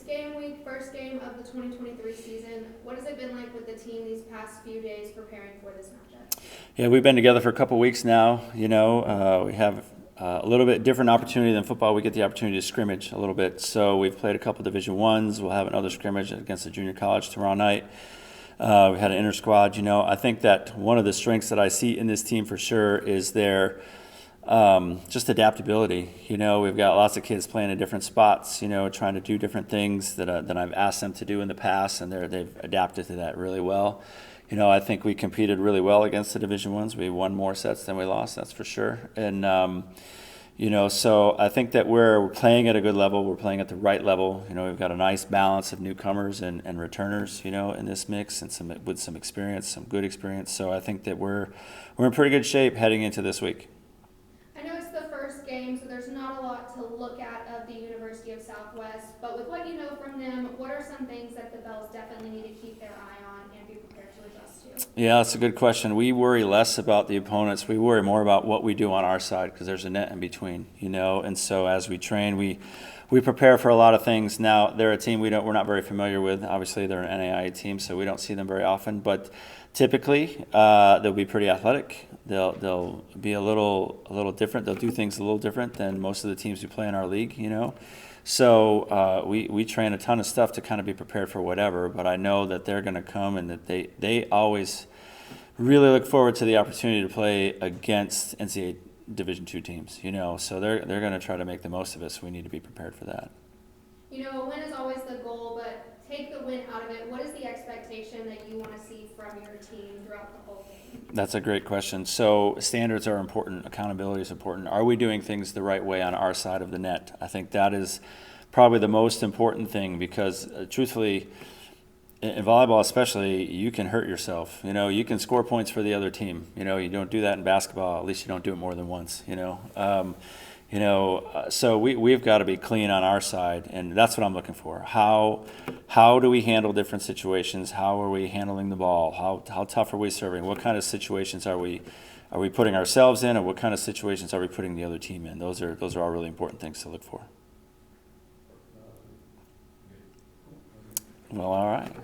It's game week, first game of the 2023 season. What has it been like with the team these past few days preparing for this matchup? Yeah, we've been together for a couple weeks now. We have a little bit different opportunity than football. We get the opportunity to scrimmage a little bit. So we've played a couple Division I's. We'll have another scrimmage against the junior college tomorrow night. We had an inter-squad. I think that one of the strengths that I see in this team for sure is their just adaptability. We've got lots of kids playing in different spots, trying to do different things that I've asked them to do in the past, and they've adapted to that really well. I think we competed really well against the Division I's. We won more sets than we lost, that's for sure. And so I think that we're playing at a good level. We're playing at the right level. We've got a nice balance of newcomers and returners, in this mix, and with some experience, some good experience. So I think that we're in pretty good shape heading into this week. I know it's the first game, so there's not a lot to look at of the University of Southwest, but with what you know from them, what are some things that the Bells definitely need to keep their eye on and be prepared to adjust to? Yeah, that's a good question. We worry less about the opponents. We worry more about what we do on our side, because there's a net in between, and so as we train, we prepare for a lot of things. Now, they're a team we're not very familiar with. Obviously, they're an NAIA team, so we don't see them very often, but typically they'll be pretty athletic. They'll be a little different. They'll do things a little different than most of the teams who play in our league, So we train a ton of stuff to kind of be prepared for whatever, but I know that they're going to come, and that they always really look forward to the opportunity to play against NCAA Division II teams, So they're going to try to make the most of it, so we need to be prepared for that. A win is always the goal, but take the win out of it. What is the expectation that you want to see from your team throughout the whole game? That's a great question. So standards are important. Accountability is important. Are we doing things the right way on our side of the net? I think that is probably the most important thing, because truthfully, in volleyball especially, you can hurt yourself. You can score points for the other team. You don't do that in basketball. At least you don't do it more than once. So we've got to be clean on our side, and that's what I'm looking for. How do we handle different situations? How are we handling the ball? How tough are we serving? What kind of situations are we putting ourselves in, and what kind of situations are we putting the other team in? Those are all really important things to look for. Well, all right.